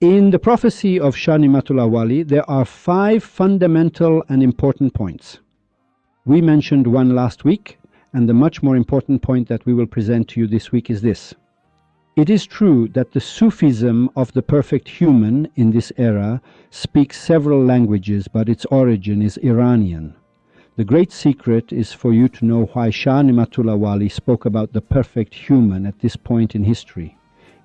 In the prophecy of Shah Ni'matul Awali, there are 5 fundamental and important points. We mentioned one last week, and the much more important point that we will present to you this week is this. It is true that the Sufism of the perfect human in this era speaks several languages, but its origin is Iranian. The great secret is for you to know why Shah Ni'matul Awali spoke about the perfect human at this point in history.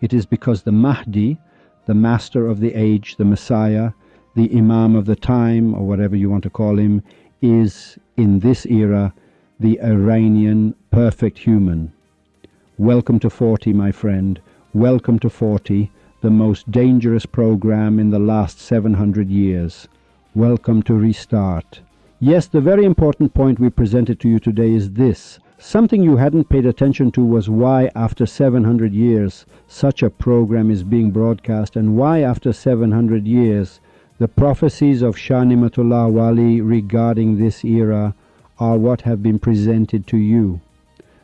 It is because the Mahdi, the master of the age, the Messiah, the Imam of the time, or whatever you want to call him, is, in this era, the Iranian perfect human. Welcome to 40, my friend. Welcome to 40, the most dangerous program in the last 700 years. Welcome to Restart. Yes, the very important point we presented to you today is this. Something you hadn't paid attention to was why after 700 years such a program is being broadcast, and why after 700 years the prophecies of Shah Ni'matullah Awali regarding this era are what have been presented to you.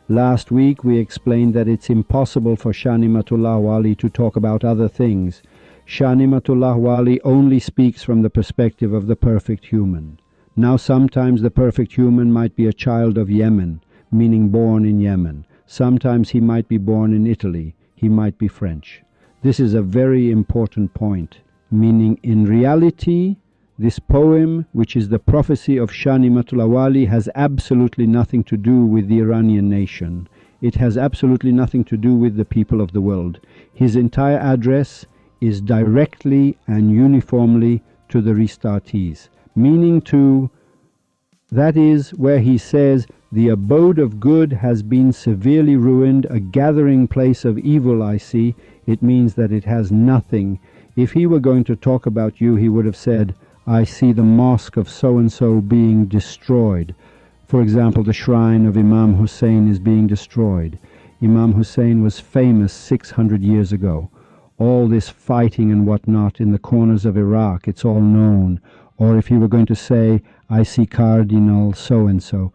Last week we explained that it's impossible for Shah Ni'matullah Awali to talk about other things. Shah Ni'matullah Awali only speaks from the perspective of the perfect human. Now sometimes the perfect human might be a child of Yemen, meaning born in Yemen. Sometimes he might be born in Italy. He might be French. This is a very important point, meaning in reality, this poem, which is the prophecy of Shah Ni'matullah Awali, has absolutely nothing to do with the Iranian nation. It has absolutely nothing to do with the people of the world. His entire address is directly and uniformly to the restartees, meaning to, that is where he says, the abode of good has been severely ruined, a gathering place of evil I see. It means that it has nothing. If he were going to talk about you, he would have said, I see the mosque of so-and-so being destroyed. For example, the shrine of Imam Hussein is being destroyed. Imam Hussein was famous 600 years ago. All this fighting and whatnot in the corners of Iraq, it's all known. Or if he were going to say, I see Cardinal so-and-so.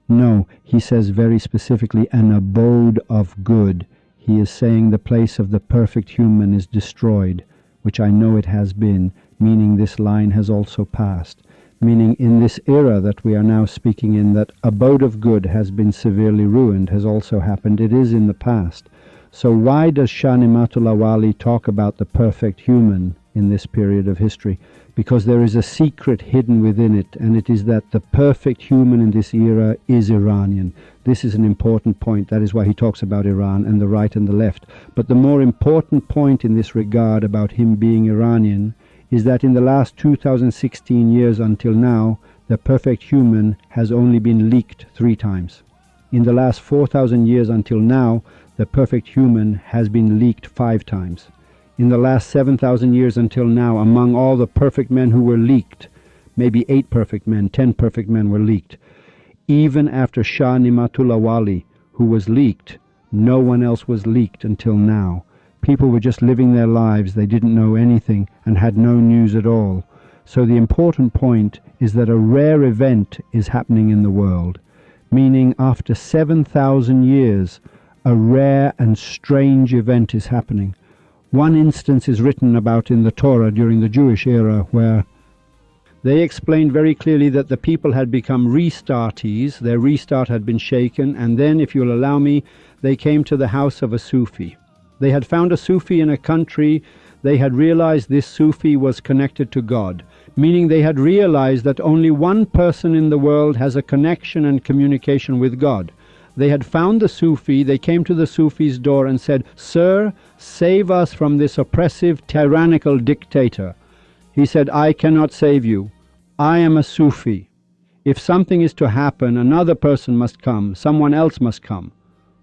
No, he says very specifically, an abode of good. He is saying the place of the perfect human is destroyed, which I know it has been, meaning this line has also passed, meaning in this era that we are now speaking in, that abode of good has been severely ruined, has also happened. It is in the past. So why does Shah Ni'matullah Awali talk about the perfect human in this period of history? Because there is a secret hidden within it, and it is that the perfect human in this era is Iranian. This is an important point. That is why he talks about Iran and the right and the left. But the more important point in this regard about him being Iranian is that in the last 2016 years until now, the perfect human has only been leaked 3 times. In the last 4,000 years until now, the perfect human has been leaked 5 times. In the last 7,000 years until now, among all the perfect men who were leaked, maybe 8 perfect men, 10 perfect men were leaked. Even after Shah Ni'matullah Awali, who was leaked, no one else was leaked until now. People were just living their lives, they didn't know anything and had no news at all. So the important point is that a rare event is happening in the world, meaning after 7,000 years, a rare and strange event is happening. One instance is written about in the Torah during the Jewish era, where they explained very clearly that the people had become restartees, their restart had been shaken, and then, if you'll allow me, they came to the house of a Sufi. They had found a Sufi in a country. They had realized this Sufi was connected to God, meaning they had realized that only one person in the world has a connection and communication with God. They had found the Sufi. They came to the Sufi's door and said, Sir, save us from this oppressive, tyrannical dictator. He said, I cannot save you. I am a Sufi. If something is to happen, another person must come, someone else must come,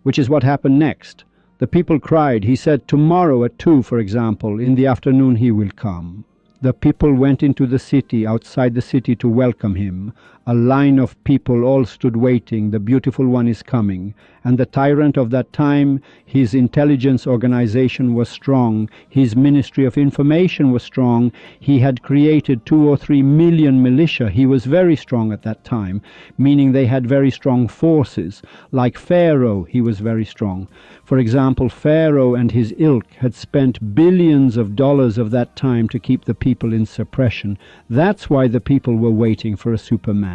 which is what happened next. The people cried. He said, tomorrow at 2, for example, in the afternoon he will come. The people went into the city, outside the city, to welcome him. A line of people all stood waiting. The beautiful one is coming. And the tyrant of that time, his intelligence organization was strong. His ministry of information was strong. He had created 2 or 3 million militia. He was very strong at that time, meaning they had very strong forces. Like Pharaoh, he was very strong. For example, Pharaoh and his ilk had spent billions of dollars of that time to keep the people in suppression. That's why the people were waiting for a superman.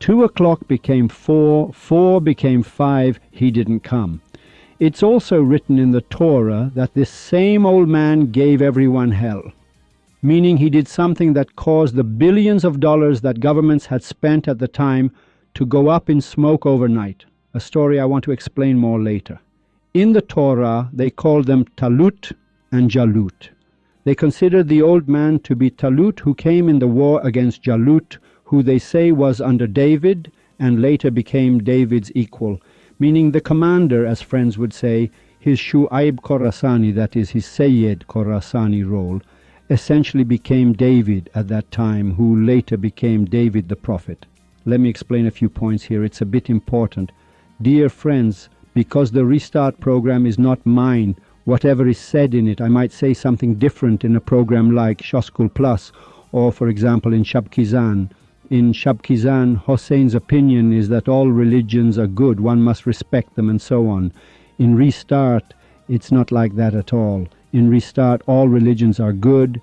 2 o'clock became 4, 4 became 5, he didn't come. It's also written in the Torah that this same old man gave everyone hell, meaning he did something that caused the billions of dollars that governments had spent at the time to go up in smoke overnight, a story I want to explain more later. In the Torah, they called them Talut and Jalut. They considered the old man to be Talut, who came in the war against Jalut, who they say was under David and later became David's equal, meaning the commander, as friends would say, his Shu'aib Khorasani, that is his Sayyid Khorasani role, essentially became David at that time, who later became David the prophet. Let me explain a few points here. It's a bit important. Dear friends, because the Restart program is not mine, whatever is said in it, I might say something different in a program like Shoskul Plus, or for example in Shabkizan. In Shabkizan, Hossein's opinion is that all religions are good, one must respect them and so on. In Restart, it's not like that at all. In Restart, all religions are good,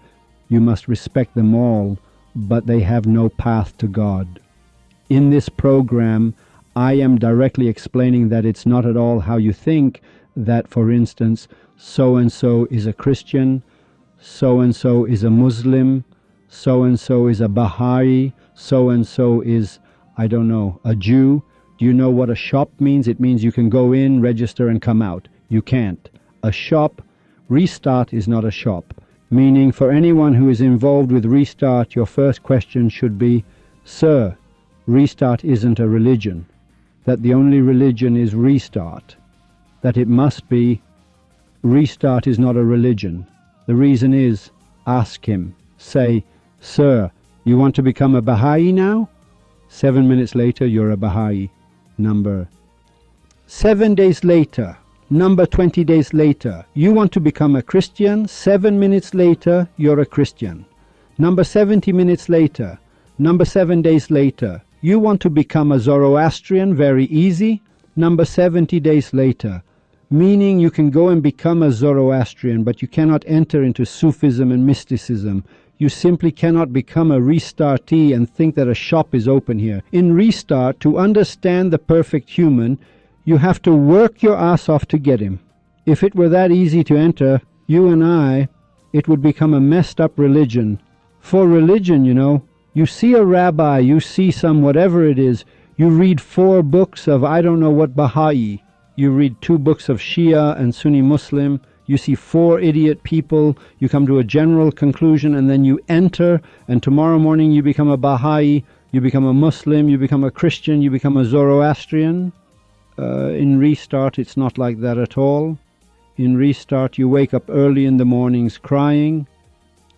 you must respect them all, but they have no path to God. In this program, I am directly explaining that it's not at all how you think, that for instance, so-and-so is a Christian, so-and-so is a Muslim, so-and-so is a Baha'i, so-and-so is, I don't know, a Jew. Do you know what a shop means? It means you can go in, register, and come out. You can't. A shop, Restart is not a shop. Meaning for anyone who is involved with Restart, your first question should be, Sir, Restart isn't a religion. That the only religion is Restart. That it must be, Restart is not a religion. The reason is, ask him. Say, Sir, you want to become a Baha'i now? 7 minutes later, you're a Baha'i. Number 7 days later, number 20 days later, you want to become a Christian? 7 minutes later, you're a Christian. Number 70 minutes later, number 7 days later, you want to become a Zoroastrian? Very easy. Number 70 days later, meaning you can go and become a Zoroastrian, but you cannot enter into Sufism and mysticism. You simply cannot become a restartee and think that a shop is open here. In Restart, to understand the perfect human, you have to work your ass off to get him. If it were that easy to enter, you and I, it would become a messed up religion. For religion, you see a rabbi, you see some whatever it is, you read 4 books of I don't know what Baha'i, you read 2 books of Shia and Sunni Muslim, you see 4 idiot people, you come to a general conclusion, and then you enter, and tomorrow morning you become a Baha'i, you become a Muslim, you become a Christian, you become a Zoroastrian. In Restart, it's not like that at all. In Restart, you wake up early in the mornings crying,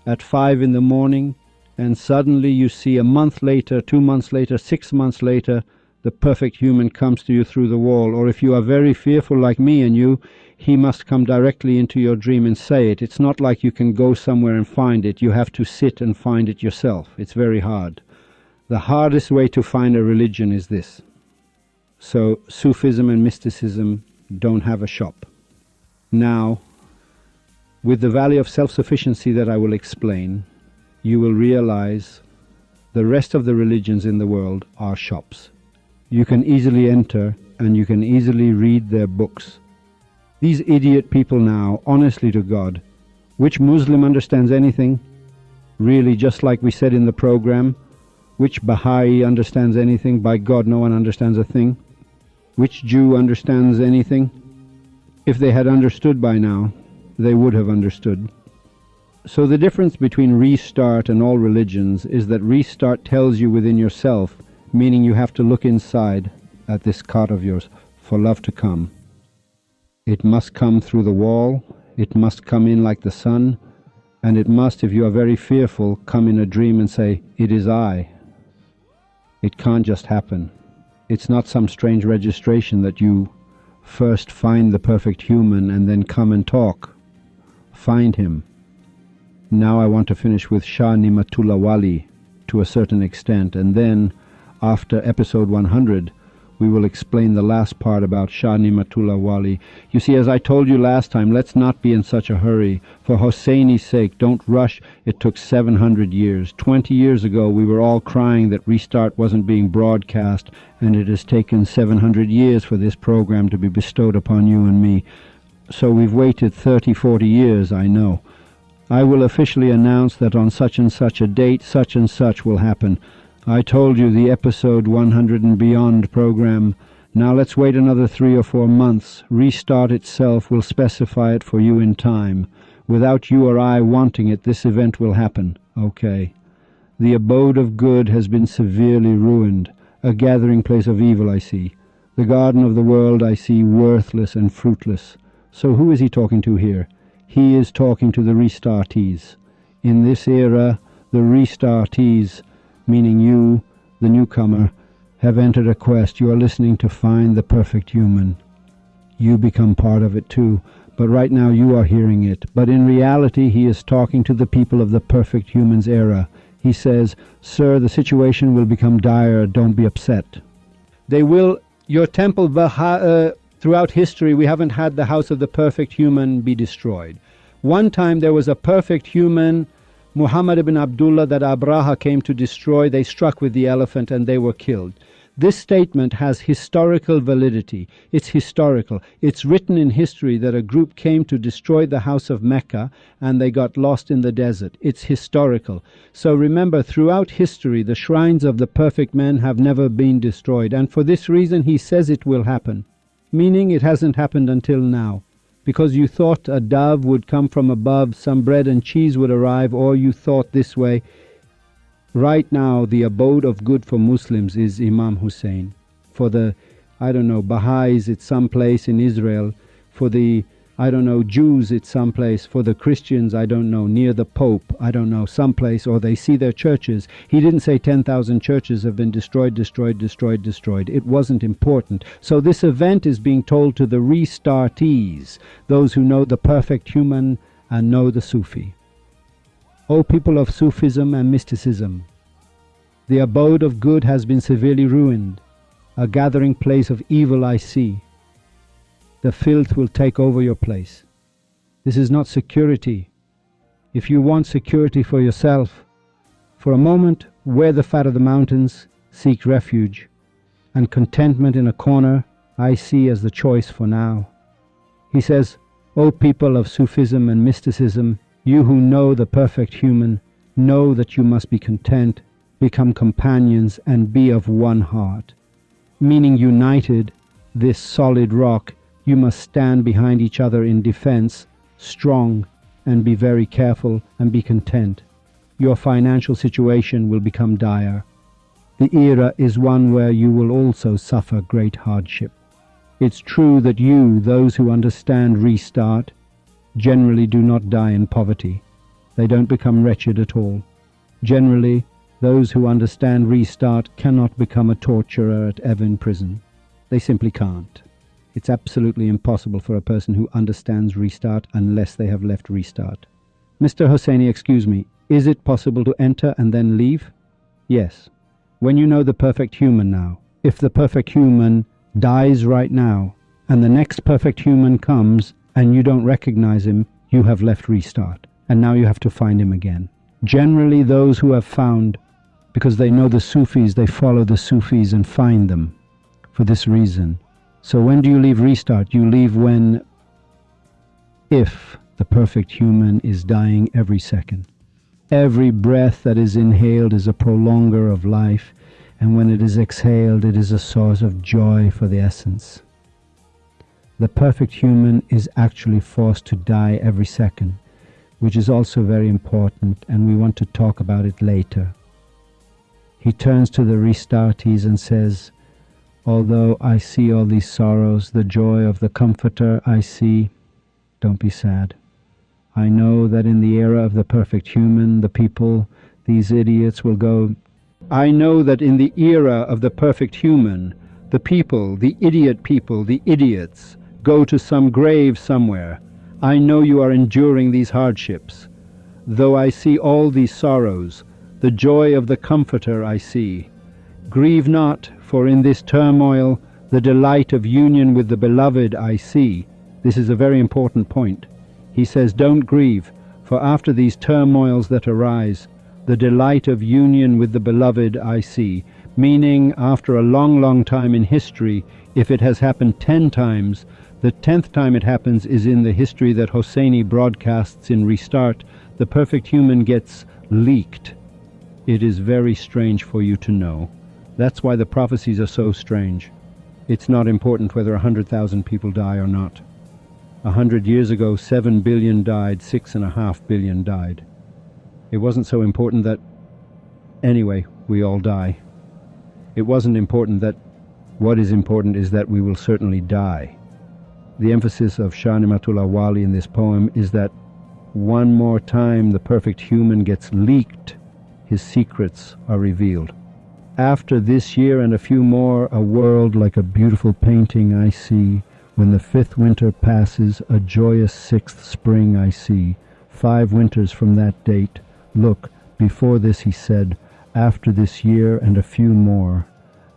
at 5 in the morning, and suddenly you see a month later, 2 months later, 6 months later, the perfect human comes to you through the wall. Or if you are very fearful like me and you, he must come directly into your dream and say it. It's not like you can go somewhere and find it. You have to sit and find it yourself. It's very hard. The hardest way to find a religion is this. So Sufism and mysticism don't have a shop. Now, with the value of self-sufficiency that I will explain, you will realize the rest of the religions in the world are shops. You can easily enter and you can easily read their books. These idiot people now, honestly to God, which Muslim understands anything? Really, just like we said in the program, which Baha'i understands anything? By God, no one understands a thing. Which Jew understands anything? If they had understood by now, they would have understood. So the difference between Restart and all religions is that Restart tells you within yourself, meaning you have to look inside at this cot of yours for love to come. It must come through the wall, it must come in like the sun, And it must, if you are very fearful, come in a dream and say, "It is I." It can't just happen. It's not some strange registration that you first find the perfect human and then come and talk. Find him. Now I want to finish with Shah Ni'matullah Wali to a certain extent, and then after episode 100 we will explain the last part about Shah Ni'matullah Wali. You see, as I told you last time, let's not be in such a hurry. For Hosseini's sake, don't rush. It took 700 years. 20 years ago we were all crying that Restart wasn't being broadcast, and it has taken 700 years for this program to be bestowed upon you and me. So we've waited 30, 40 years, I know. I will officially announce that on such and such a date, such and such will happen. I told you the episode 100 and beyond program. Now let's wait another 3 or 4 months. Restart itself will specify it for you in time. Without you or I wanting it, this event will happen. Okay. The abode of good has been severely ruined. A gathering place of evil I see. The garden of the world I see worthless and fruitless. So who is he talking to here? He is talking to the restartees. In this era, the restartees, meaning you, the newcomer, have entered a quest. You are listening to find the perfect human. You become part of it too, but right now you are hearing it. But in reality, he is talking to the people of the perfect human's era. He says, "Sir, the situation will become dire. Don't be upset." They will, your temple, throughout history, we haven't had the house of the perfect human be destroyed. One time there was a perfect human, Muhammad ibn Abdullah, that Abraha came to destroy. They struck with the elephant and they were killed. This statement has historical validity. It's historical. It's written in history that a group came to destroy the house of Mecca and they got lost in the desert. It's historical. So remember, throughout history, the shrines of the perfect men have never been destroyed. And for this reason, he says it will happen. Meaning it hasn't happened until now. Because you thought a dove would come from above, some bread and cheese would arrive, or you thought this way. Right now, the abode of good for Muslims is Imam Hussein. For the, Baha'is, it's someplace in Israel. For the, Jews, it's someplace. For the Christians, near the Pope, someplace, or they see their churches. He didn't say 10,000 churches have been destroyed. It wasn't important. So this event is being told to the restartees, those who know the perfect human and know the Sufi. O people of Sufism and mysticism, the abode of good has been severely ruined. A gathering place of evil I see. The filth will take over your place. This is not security. If you want security for yourself, for a moment, wear the fat of the mountains, seek refuge, and contentment in a corner I see as the choice for now. He says, O people of Sufism and mysticism, you who know the perfect human, know that you must be content, become companions, and be of one heart. Meaning united, this solid rock, you must stand behind each other in defense, strong, and be very careful and be content. Your financial situation will become dire. The era is one where you will also suffer great hardship. It's true that you, those who understand Restart, generally do not die in poverty. They don't become wretched at all. Generally, those who understand Restart cannot become a torturer at Evin prison. They simply can't. It's absolutely impossible for a person who understands Restart unless they have left Restart. Mr. Hosseini, excuse me, is it possible to enter and then leave? Yes. When you know the perfect human now, if the perfect human dies right now, and the next perfect human comes, and you don't recognize him, you have left Restart, and now you have to find him again. Generally, those who have found, because they know the Sufis, they follow the Sufis and find them for this reason. So when do you leave Restart? You leave if the perfect human is dying every second. Every breath that is inhaled is a prolonger of life, and when it is exhaled, it is a source of joy for the essence. The perfect human is actually forced to die every second, which is also very important, and we want to talk about it later. He turns to the restartees and says, although I see all these sorrows, the joy of the Comforter I see, don't be sad. I know that in the era of the perfect human, the people, these idiots will go. I know that in the era of the perfect human, the people, the idiots, go to some grave somewhere. I know you are enduring these hardships. Though I see all these sorrows, the joy of the Comforter I see. Grieve not, for in this turmoil the delight of union with the Beloved I see. This is a very important point. He says, don't grieve, for after these turmoils that arise, the delight of union with the Beloved I see. Meaning, after a long, long time in history, if it has happened 10 times, the 10th time it happens is in the history that Hosseini broadcasts in Restart. The perfect human gets leaked. It is very strange for you to know. That's why the prophecies are so strange. It's not important whether 100,000 people die or not. 100 years ago, 7 billion died, 6.5 billion died. It wasn't so important that, anyway, we all die. It wasn't important that, what is important is that we will certainly die. The emphasis of Shah Ni'matullah Wali in this poem is that one more time the perfect human gets leaked, his secrets are revealed. After this year and a few more, a world like a beautiful painting I see. When the 5th winter passes, a joyous 6th spring I see. 5 winters from that date. Look, before this he said, after this year and a few more.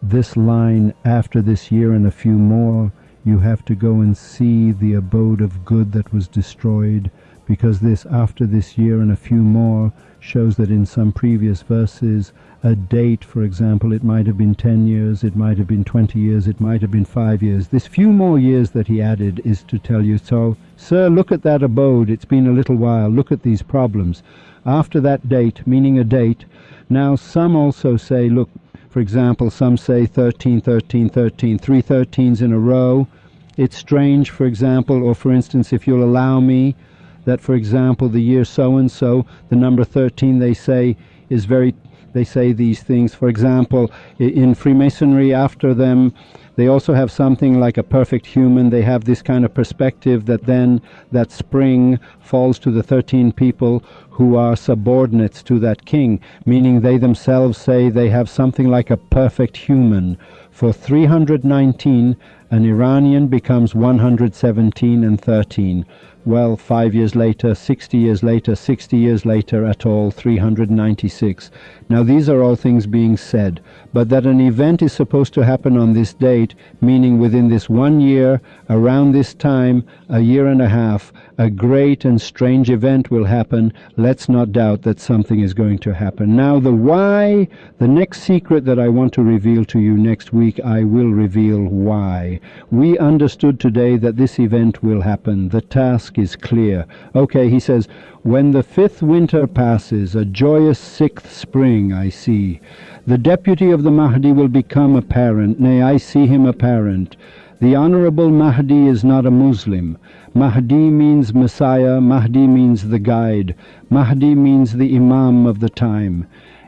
This line, after this year and a few more, you have to go and see the abode of good that was destroyed, because this after this year and a few more shows that in some previous verses, a date, for example, it might have been 10 years, it might have been 20 years, it might have been 5 years. This few more years that he added is to tell you, so, sir, look at that abode, it's been a little while, look at these problems. After that date, meaning a date, now some also say, look, for example, some say 13, 13, 13, 3 13s in a row. It's strange, for example, or for instance, if you'll allow me, that, for example, the year so-and-so, the number 13, they say, is very, they say these things. For example, in Freemasonry, after them, they also have something like a perfect human. They have this kind of perspective that then that spring falls to the 13 people who are subordinates to that king, meaning they themselves say they have something like a perfect human. For 319, an Iranian becomes 117 and 13. Well, 5 years later, 60 years later, 60 years later, at all, 396. Now these are all things being said, but that an event is supposed to happen on this date, meaning within this 1 year, around this time, a year and a half, a great and strange event will happen. Let's not doubt that something is going to happen. Now the why, the next secret that I want to reveal to you next week, I will reveal why. We understood today that this event will happen. The task is clear. Okay, he says, when the 5th winter passes, a joyous 6th spring I see. The deputy of the Mahdi will become apparent, nay, I see him apparent. The Honorable Mahdi is not a Muslim. Mahdi means Messiah, Mahdi means the guide, Mahdi means the Imam of the time.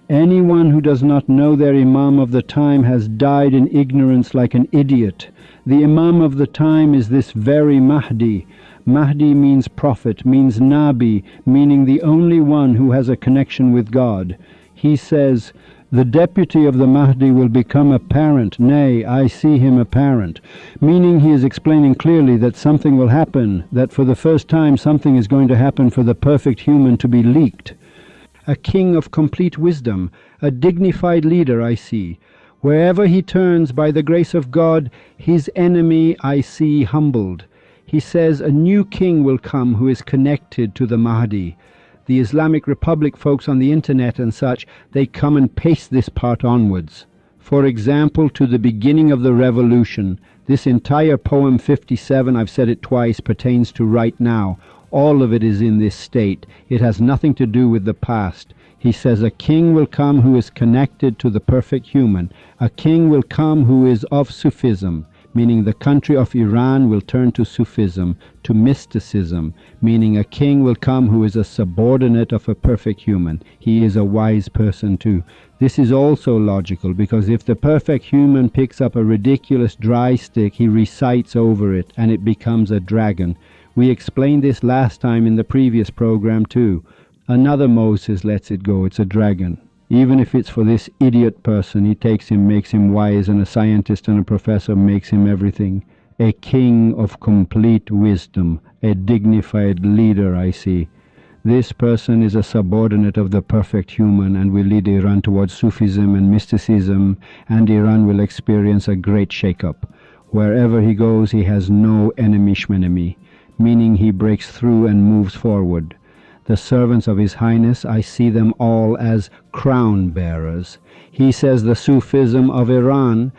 Anyone who does not know their Imam of the time has died in ignorance like an idiot. The Imam of the time is this very Mahdi. Mahdi means prophet, means Nabi, meaning the only one who has a connection with God. He says, the deputy of the Mahdi will become apparent, nay, I see him apparent, meaning he is explaining clearly that something will happen, that for the first time something is going to happen for the perfect human to be leaked. A king of complete wisdom, a dignified leader I see. Wherever he turns, by the grace of God, his enemy I see humbled. He says a new king will come who is connected to the Mahdi. The Islamic Republic folks on the internet and such, they come and paste this part onwards. For example, to the beginning of the revolution. This entire poem 57, I've said it twice, pertains to right now. All of it is in this state. It has nothing to do with the past. He says a king will come who is connected to the perfect human. A king will come who is of Sufism, meaning the country of Iran will turn to Sufism, to mysticism, meaning a king will come who is a subordinate of a perfect human. He is a wise person too. This is also logical, because if the perfect human picks up a ridiculous dry stick, he recites over it and it becomes a dragon. We explained this last time in the previous program too. Another Moses lets it go. It's a dragon. Even if it's for this idiot person, he takes him, makes him wise, and a scientist and a professor makes him everything. A king of complete wisdom, a dignified leader, I see. This person is a subordinate of the perfect human and will lead Iran towards Sufism and mysticism, and Iran will experience a great shake-up. Wherever he goes, he has no enemy, meaning he breaks through and moves forward. The servants of His Highness, I see them all as crown bearers. He says the Sufism of Iran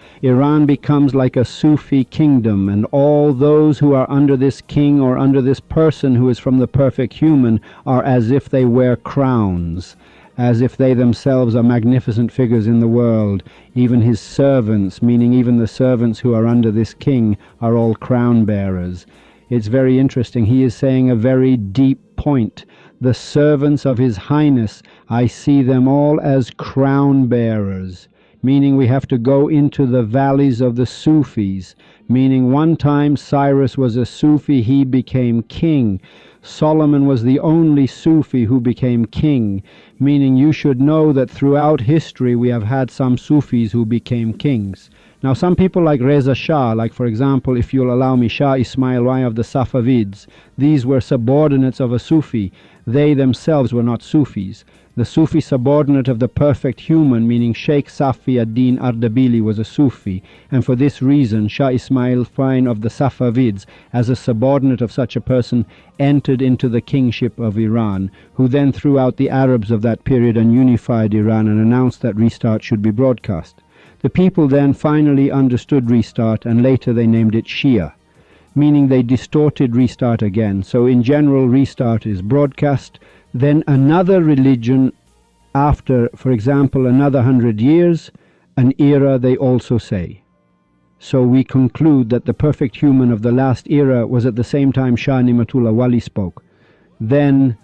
becomes like a Sufi kingdom, and all those who are under this king or under this person who is from the perfect human are as if they wear crowns, as if they themselves are magnificent figures in the world. Even his servants, meaning even the servants who are under this king, are all crown bearers. It's very interesting. He is saying a very deep point. The servants of His Highness, I see them all as crown bearers, meaning we have to go into the valleys of the Sufis, meaning one time Cyrus was a Sufi, he became king. Solomon was the only Sufi who became king, meaning you should know that throughout history we have had some Sufis who became kings. Now some people like Reza Shah, like for example, if you'll allow me, Shah Ismail I of the Safavids, these were subordinates of a Sufi. They themselves were not Sufis. The Sufi subordinate of the perfect human, meaning Sheikh Safi ad-Din Ardabili, was a Sufi, and for this reason Shah Ismail Fine of the Safavids, as a subordinate of such a person, entered into the kingship of Iran, who then threw out the Arabs of that period and unified Iran and announced that Restart should be broadcast. The people then finally understood Restart, and later they named it Shia, meaning they distorted Restart again. So in general, Restart is broadcast, then another religion after, for example, another 100 years, an era, they also say. So we conclude that the perfect human of the last era was at the same time Shah Ni'matullah Wali spoke. Then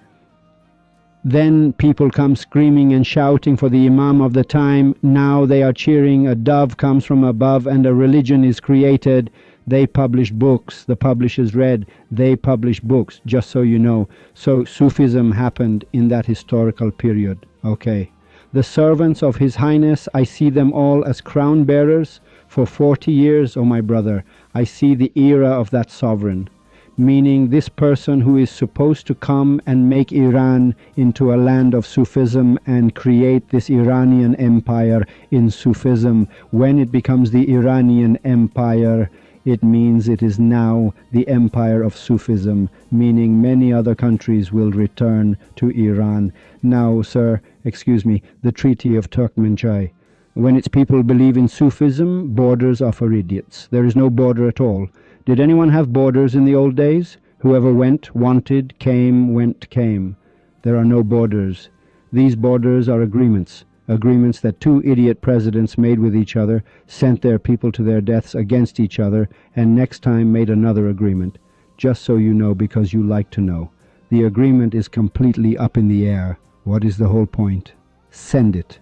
people come screaming and shouting for the Imam of the time. Now they are cheering, a dove comes from above and a religion is created. They publish books, the publishers read, they publish books, just so you know. So Sufism happened in that historical period. Okay. The servants of His Highness, I see them all as crown bearers. For 40 years, oh my brother, I see the era of that sovereign, meaning this person who is supposed to come and make Iran into a land of Sufism and create this Iranian empire in Sufism. When it becomes the Iranian empire, it means it is now the empire of Sufism, meaning many other countries will return to Iran. Now, sir, excuse me, the Treaty of Turkmenchai. When its people believe in Sufism, borders are for idiots. There is no border at all. Did anyone have borders in the old days? Whoever went, wanted, came, went, came. There are no borders. These borders are agreements. Agreements that two idiot presidents made with each other, sent their people to their deaths against each other, and next time made another agreement. Just so you know, because you like to know. The agreement is completely up in the air. What is the whole point? Send it.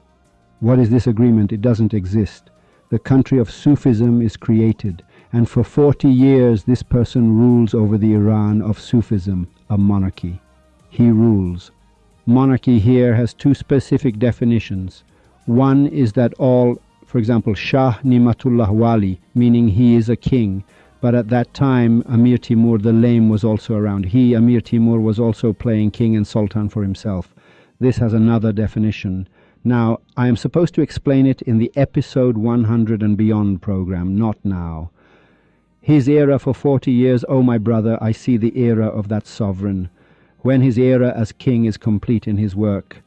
What is this agreement? It doesn't exist. The country of Sufism is created, and for 40 years this person rules over the Iran of Sufism, a monarchy. He rules. Monarchy here has two specific definitions. One is that all, for example, Shah Ni'matullah Wali, meaning he is a king, but at that time Amir Timur the Lame was also around. He, Amir Timur, was also playing king and sultan for himself. This has another definition. Now, I am supposed to explain it in the episode 100 and beyond program, not now. His era for 40 years, oh my brother, I see the era of that sovereign. When his era as king is complete in his work,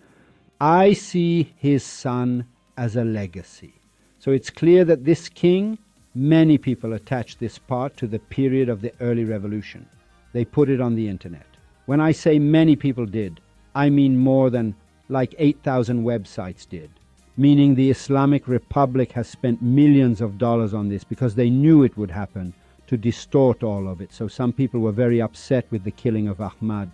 I see his son as a legacy. So it's clear that this king, many people attach this part to the period of the early revolution. They put it on the internet. When I say many people did, I mean more than like 8,000 websites did, meaning the Islamic Republic has spent millions of dollars on this because they knew it would happen, to distort all of it. So some people were very upset with the killing of Ahmad.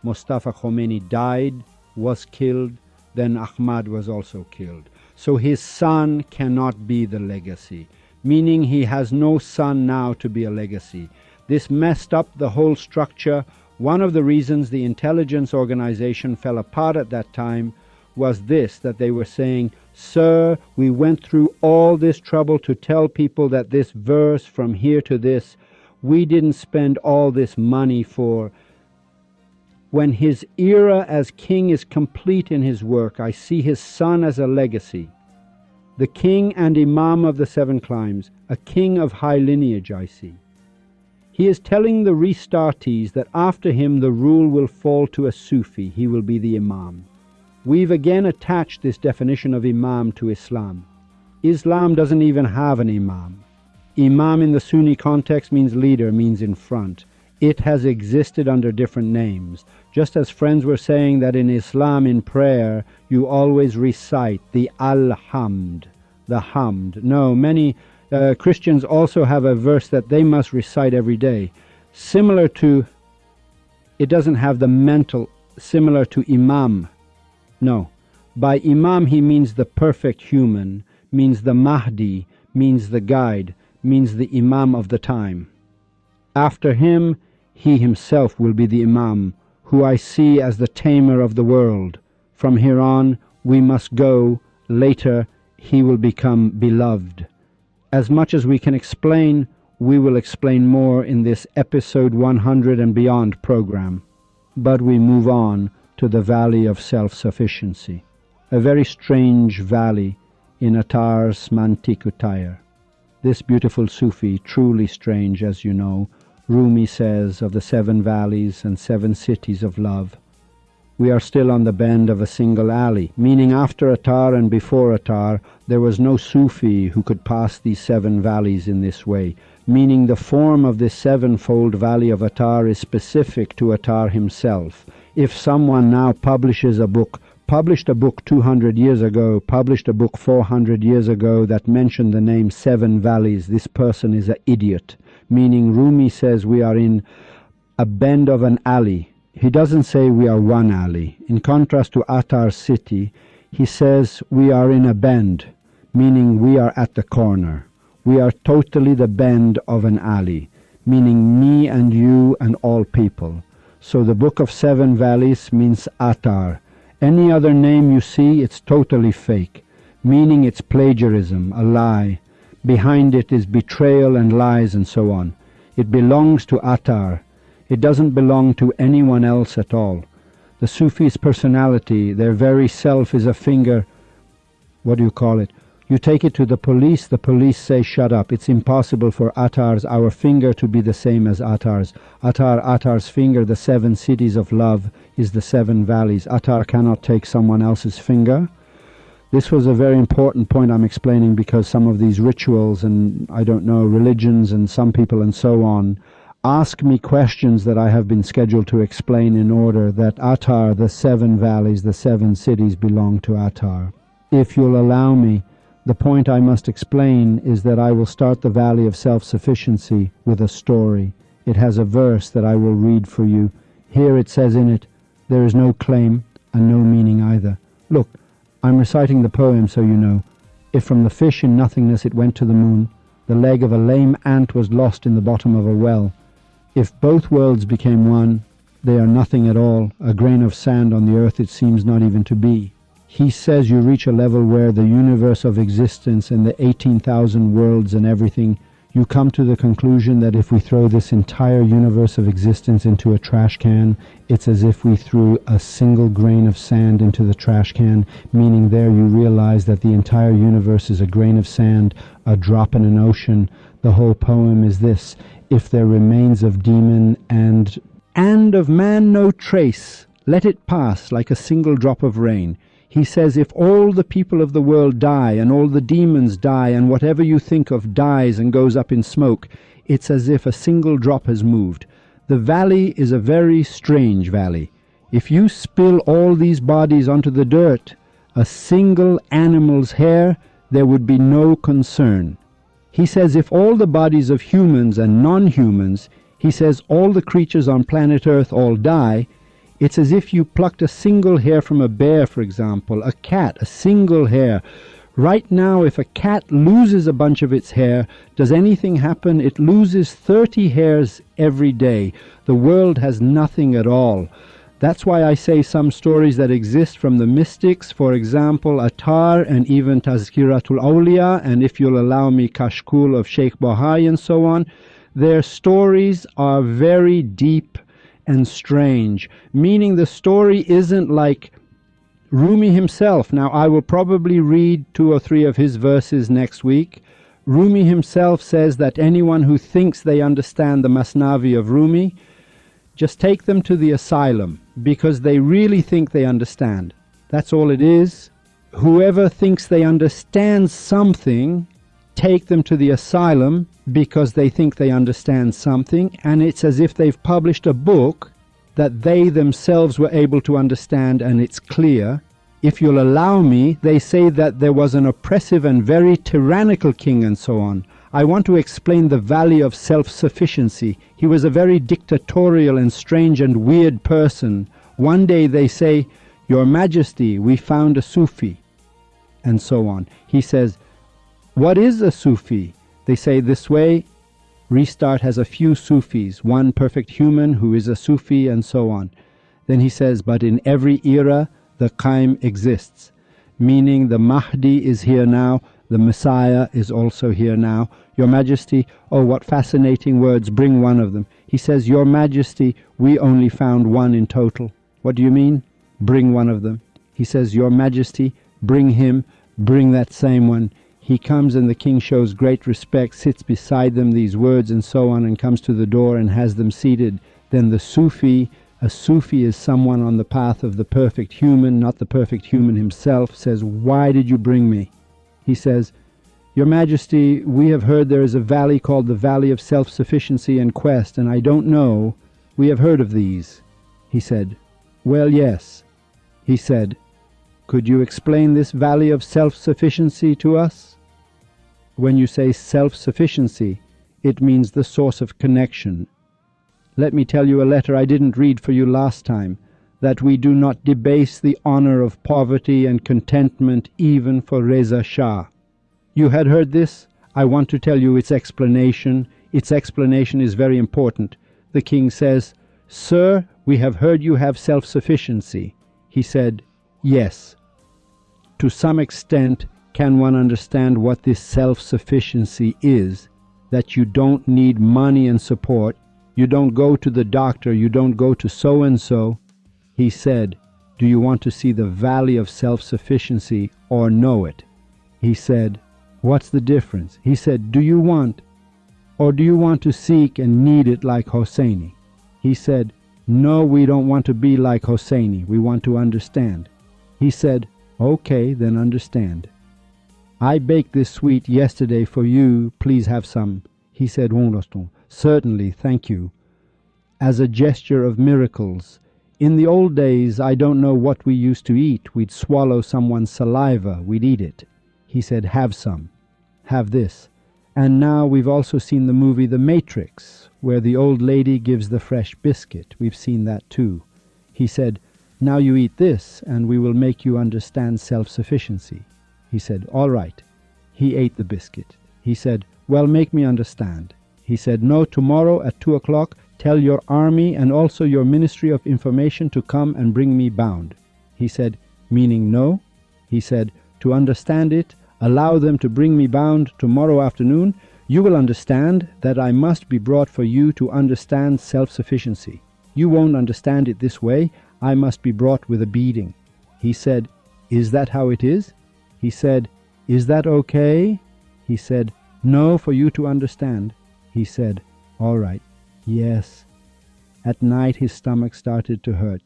Mustafa Khomeini died, was killed, then Ahmad was also killed. So his son cannot be the legacy, meaning he has no son now to be a legacy. This messed up the whole structure. One of the reasons the intelligence organization fell apart at that time was this, that they were saying, "Sir, we went through all this trouble to tell people that this verse from here to this, we didn't spend all this money for." When his era as king is complete in his work, I see his son as a legacy. The king and imam of the seven climes, a king of high lineage I see. He is telling the restartees that after him the rule will fall to a Sufi, he will be the imam. We've again attached this definition of imam to Islam. Islam doesn't even have an imam. Imam in the Sunni context means leader, means in front. It has existed under different names. Just as friends were saying that in Islam, in prayer, you always recite the Al-Hamd, the Hamd. No, many Christians also have a verse that they must recite every day. Similar to, it doesn't have the mental, similar to Imam. No, by Imam he means the perfect human, means the Mahdi, means the guide, means the Imam of the time. After him, he himself will be the Imam, who I see as the tamer of the world. From here on, we must go. Later, he will become beloved. As much as we can explain, we will explain more in this episode 100 and beyond program. But we move on to the Valley of Self-Sufficiency, a very strange valley in Attar's Mantikutayr. This beautiful Sufi, truly strange, as you know, Rumi says of the seven valleys and seven cities of love. We are still on the bend of a single alley, meaning after Attar and before Attar, there was no Sufi who could pass these seven valleys in this way, meaning the form of this sevenfold valley of Attar is specific to Attar himself. If someone now published a book 200 years ago, published a book 400 years ago that mentioned the name Seven Valleys, this person is an idiot. Meaning Rumi says we are in a bend of an alley. He doesn't say we are one alley. In contrast to Attar's city, he says we are in a bend, meaning we are at the corner. We are totally the bend of an alley, meaning me and you and all people. So the book of seven valleys means Attar. Any other name you see, it's totally fake, meaning it's plagiarism, a lie. Behind it is betrayal and lies and so on. It belongs to Attar. It doesn't belong to anyone else at all. The Sufi's personality, their very self is a finger. What do you call it? You take it to the police say shut up. It's impossible for our finger to be the same as Attar's. Attar's finger, the seven cities of love, is the seven valleys. Attar cannot take someone else's finger. This was a very important point I'm explaining because some of these rituals and, I don't know, religions and some people and so on ask me questions that I have been scheduled to explain in order that Attar, the seven valleys, the seven cities belong to Attar. If you'll allow me, the point I must explain is that I will start the Valley of Self-Sufficiency with a story. It has a verse that I will read for you. Here it says in it, there is no claim and no meaning either. Look, I'm reciting the poem so you know. If from the fish in nothingness it went to the moon, the leg of a lame ant was lost in the bottom of a well. If both worlds became one, they are nothing at all, a grain of sand on the earth it seems not even to be. He says you reach a level where the universe of existence and the 18,000 worlds and everything, you come to the conclusion that if we throw this entire universe of existence into a trash can, it's as if we threw a single grain of sand into the trash can, meaning there you realize that the entire universe is a grain of sand, a drop in an ocean. The whole poem is this: if there remains of demon and of man no trace, let it pass like a single drop of rain. He says if all the people of the world die and all the demons die and whatever you think of dies and goes up in smoke, it's as if a single drop has moved. The valley is a very strange valley. If you spill all these bodies onto the dirt, a single animal's hair, there would be no concern. He says if all the bodies of humans and non-humans, he says all the creatures on planet Earth all die, it's as if you plucked a single hair from a bear, for example, a cat, a single hair, Right now, if a cat loses a bunch of its hair, does anything happen? It loses 30 hairs every day. The world has nothing at all. That's why I say some stories that exist from the mystics, for example, Attar and even Tazkiratul Awliya, and if you'll allow me, Kashkul of Sheikh Bahai and so on, their stories are very deep and strange, meaning the story isn't like Rumi himself. Now, I will probably read 2 or 3 of his verses next week. Rumi himself says that anyone who thinks they understand the Masnavi of Rumi, just take them to the asylum, because they really think they understand. That's all it is. Whoever thinks they understand something, take them to the asylum because they think they understand something, and it's as if they've published a book that they themselves were able to understand, and it's clear. If you'll allow me, they say that there was an oppressive and very tyrannical king and so on. I want to explain the value of self-sufficiency. He was a very dictatorial and strange and weird person. One day they say, "Your Majesty, we found a Sufi," and so on. He says, "What is a Sufi?" They say this way, Restart has a few Sufis, one perfect human who is a Sufi and so on. Then he says, but in every era the Qaim exists, meaning the Mahdi is here now, the Messiah is also here now. Your Majesty, oh what fascinating words, bring one of them. He says, Your Majesty, we only found one in total. What do you mean? Bring one of them. He says, Your Majesty, bring him, bring that same one. He comes and the king shows great respect, sits beside them, these words and so on, and comes to the door and has them seated. Then the Sufi, a Sufi is someone on the path of the perfect human, not the perfect human himself, says, Why did you bring me? He says, Your Majesty, we have heard there is a valley called the Valley of Self-Sufficiency and Quest, and I don't know, we have heard of these. He said, Well, yes. He said, Could you explain this Valley of Self-Sufficiency to us? When you say self-sufficiency, it means the source of connection. Let me tell you a letter I didn't read for you last time, that we do not debase the honor of poverty and contentment even for Reza Shah. You had heard this? I want to tell you its explanation. Its explanation is very important. The king says, Sir, we have heard you have self-sufficiency. He said, Yes. To some extent, can one understand what this self-sufficiency is? That you don't need money and support. You don't go to the doctor. You don't go to so-and-so. He said, Do you want to see the valley of self-sufficiency or know it? He said, What's the difference? He said, Do you want to seek and need it like Hosseini? He said, No, we don't want to be like Hosseini. We want to understand. He said, Okay, then understand. I baked this sweet yesterday for you. Please have some. He said, Certainly, thank you. As a gesture of miracles. In the old days, I don't know what we used to eat. We'd swallow someone's saliva. We'd eat it. He said, Have some. Have this. And now we've also seen the movie The Matrix, where the old lady gives the fresh biscuit. We've seen that too. He said, Now you eat this, and we will make you understand self-sufficiency. He said, All right. He ate the biscuit. He said, Well, make me understand. He said, No, tomorrow at 2 o'clock, tell your army and also your Ministry of Information to come and bring me bound. He said, Meaning no? He said, To understand it, allow them to bring me bound tomorrow afternoon. You will understand that I must be brought for you to understand self-sufficiency. You won't understand it this way. I must be brought with a beating. He said, Is that how it is? He said, Is that okay? He said, No, for you to understand. He said, All right. Yes. At night his stomach started to hurt.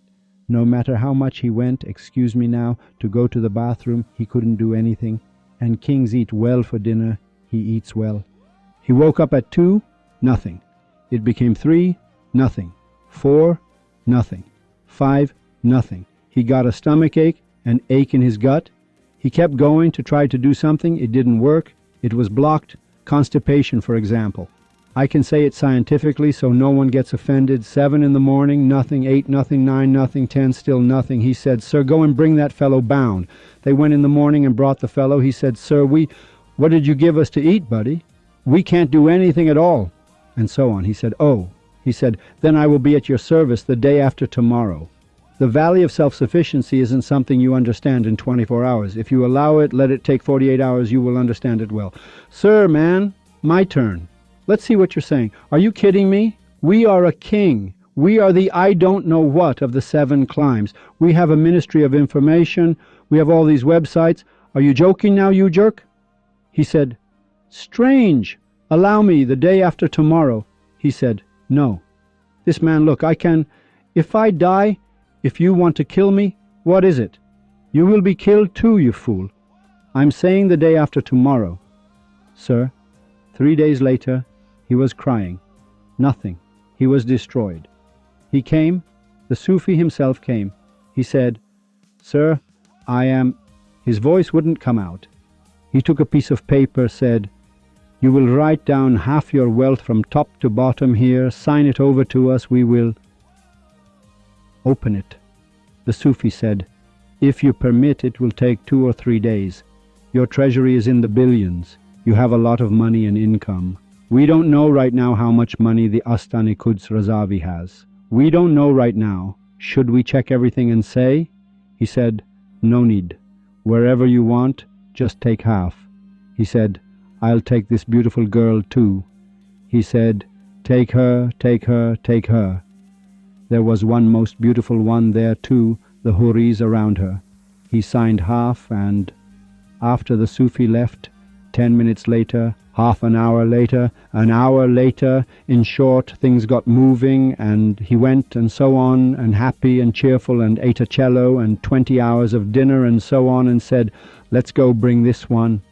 No matter how much he went, excuse me now, to go to the bathroom, he couldn't do anything. And kings eat well for dinner. He eats well. He woke up at 2, nothing. It became 3, nothing. 4, nothing. 5, nothing. He got a stomachache, an ache in his gut. He kept going to try to do something. It didn't work. It was blocked. Constipation, for example. I can say it scientifically so no one gets offended. 7 in the morning, nothing. 8, nothing. 9, nothing. 10, still nothing. He said, sir, go and bring that fellow bound. They went in the morning and brought the fellow. He said, sir, what did you give us to eat, buddy? We can't do anything at all. And so on. He said, oh. He said, then I will be at your service the day after tomorrow. The valley of self-sufficiency isn't something you understand in 24 hours. If you allow it, let it take 48 hours, you will understand it well. Sir, man, my turn. Let's see what you're saying. Are you kidding me? We are a king. We are the I don't know what of the 7 climes. We have a ministry of information. We have all these websites. Are you joking now, you jerk? He said, strange. Allow me the day after tomorrow. He said, no. This man, look, if I die, if you want to kill me, what is it? You will be killed too, you fool. I'm saying the day after tomorrow. Sir, 3 days later, he was crying. Nothing. He was destroyed. He came. The Sufi himself came. He said, sir, His voice wouldn't come out. He took a piece of paper, said, you will write down half your wealth from top to bottom here, sign it over to us, we will open it. The Sufi said, if you permit, it will take 2 or 3 days. Your treasury is in the billions. You have a lot of money and income. We don't know right now how much money the Astani Quds Razavi has. We don't know right now. Should we check everything and say? He said, no need. Wherever you want, just take half. He said, I'll take this beautiful girl too. He said, take her, take her, take her. There was one most beautiful one there too, the Huris around her. He signed half, and after the Sufi left, 10 minutes later, half an hour later, an hour later, in short, things got moving, and he went and so on, and happy and cheerful, and ate a cello, and 20 hours of dinner, and so on, and said, let's go bring this one.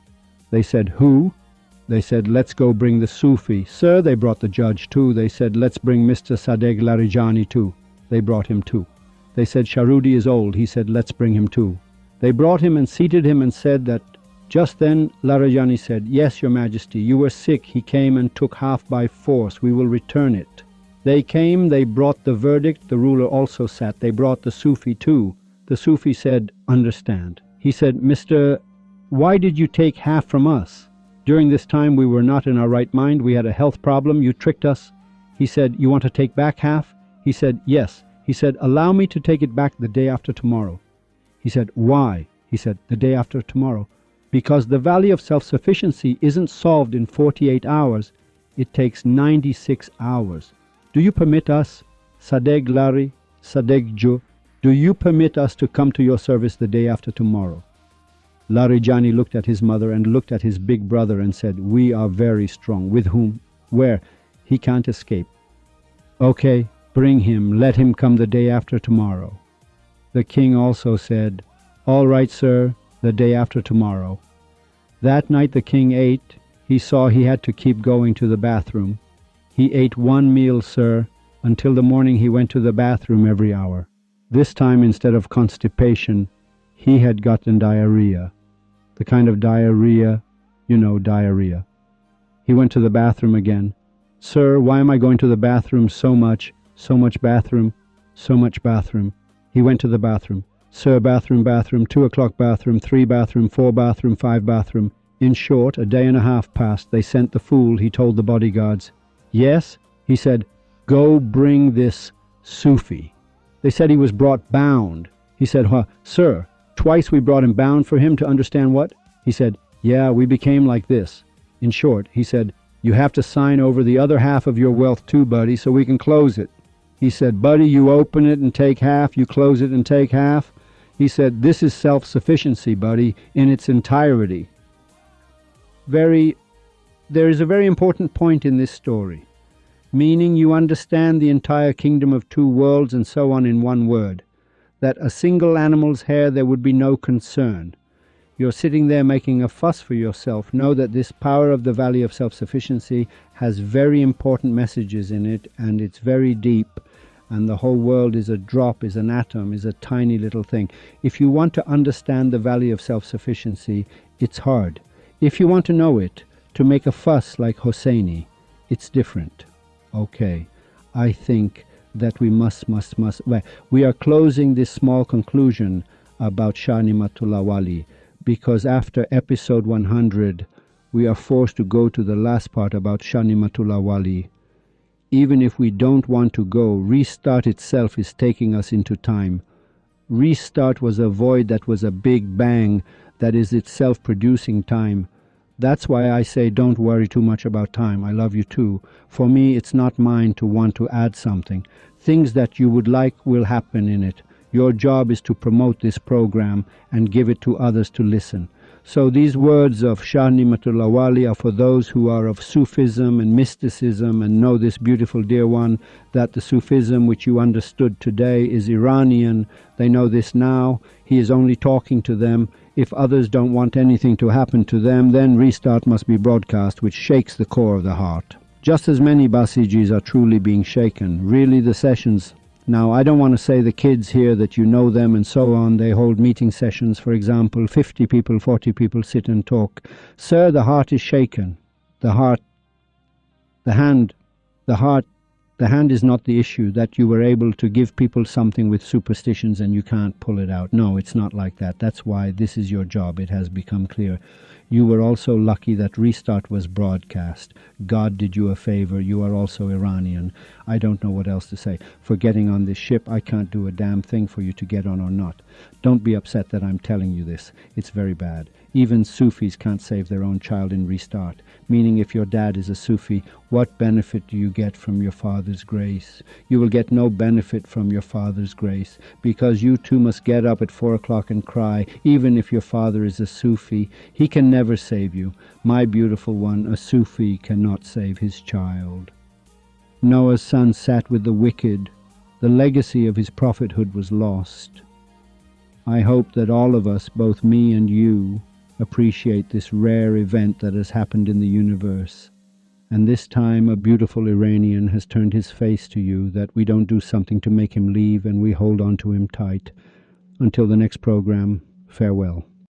They said, who? They said, let's go bring the Sufi. Sir, they brought the judge too. They said, let's bring Mr. Sadegh Larijani too. They brought him too. They said, Sharudi is old. He said, let's bring him too. They brought him and seated him and said that. Just then Larijani said, yes, your majesty, you were sick. He came and took half by force. We will return it. They came, they brought the verdict. The ruler also sat. They brought the Sufi too. The Sufi said, understand. He said, Mr. Why did you take half from us? During this time we were not in our right mind. We had a health problem. You tricked us. He said, you want to take back half? He said, yes. He said, allow me to take it back the day after tomorrow. He said, why? He said, the day after tomorrow. Because the valley of self-sufficiency isn't solved in 48 hours. It takes 96 hours. Do you permit us, Sadegh Lari, Sadegh Jo, do you permit us to come to your service the day after tomorrow? Larijani looked at his mother and looked at his big brother and said, we are very strong. With whom? Where? He can't escape. Okay, bring him. Let him come the day after tomorrow. The king also said, all right, sir, the day after tomorrow. That night the king ate. He saw he had to keep going to the bathroom. He ate 1 meal, sir. Until the morning he went to the bathroom every hour. This time, instead of constipation, he had gotten diarrhea. The kind of diarrhea, diarrhea. He went to the bathroom again. Sir, why am I going to the bathroom so much? So much bathroom, so much bathroom. He went to the bathroom. Sir, bathroom, 2 o'clock bathroom, 3 bathroom, 4 bathroom, 5 bathroom. In short, a day and a half passed. They sent the fool. He told the bodyguards. Yes? He said, go bring this Sufi. They said he was brought bound. He said, sir, twice we brought him bound for him to understand what? He said, yeah, we became like this. In short, he said, you have to sign over the other half of your wealth too, buddy, so we can close it. He said, buddy, you open it and take half, you close it and take half. He said, this is self-sufficiency, buddy, in its entirety. There is a very important point in this story, meaning you understand the entire kingdom of 2 worlds and so on in one word, that a single animal's hair there would be no concern. You're sitting there making a fuss for yourself. Know that this power of the valley of self-sufficiency has very important messages in it, and it's very deep, and the whole world is a drop, is an atom, is a tiny little thing. If you want to understand the valley of self-sufficiency, it's hard. If you want to know it, to make a fuss like Hosseini, it's different. Okay, I think that we must. Well, we are closing this small conclusion about Shah Ni'matullah Wali because after episode 100, we are forced to go to the last part about Shah Ni'matullah Wali. Even if we don't want to go, restart itself is taking us into time. Restart was a void that was a big bang that is itself producing time. That's why I say don't worry too much about time. I love you too. For me, it's not mine to want to add something. Things that you would like will happen in it. Your job is to promote this program and give it to others to listen. So these words of Shah Ni'matullah Wali are for those who are of Sufism and mysticism and know this beautiful dear one, that the Sufism which you understood today is Iranian. They know this now. He is only talking to them. If others don't want anything to happen to them, then restart must be broadcast, which shakes the core of the heart. Just as many Basijis are truly being shaken. Really, the sessions. Now, I don't want to say the kids here that you know them and so on. They hold meeting sessions, for example, 50 people, 40 people sit and talk. Sir, the heart is shaken. The hand is not the issue, that you were able to give people something with superstitions and you can't pull it out. No, it's not like that. That's why this is your job. It has become clear. You were also lucky that Restart was broadcast. God did you a favor. You are also Iranian. I don't know what else to say. For getting on this ship, I can't do a damn thing for you to get on or not. Don't be upset that I'm telling you this. It's very bad. Even Sufis can't save their own child in Restart. Meaning if your dad is a Sufi, what benefit do you get from your father's grace? You will get no benefit from your father's grace, because you too must get up at 4 o'clock and cry. Even if your father is a Sufi, he can never save you. My beautiful one, a Sufi cannot save his child. Noah's son sat with the wicked. The legacy of his prophethood was lost. I hope that all of us, both me and you, appreciate this rare event that has happened in the universe. And this time a beautiful Iranian has turned his face to you, that we don't do something to make him leave and we hold on to him tight. Until the next program, farewell.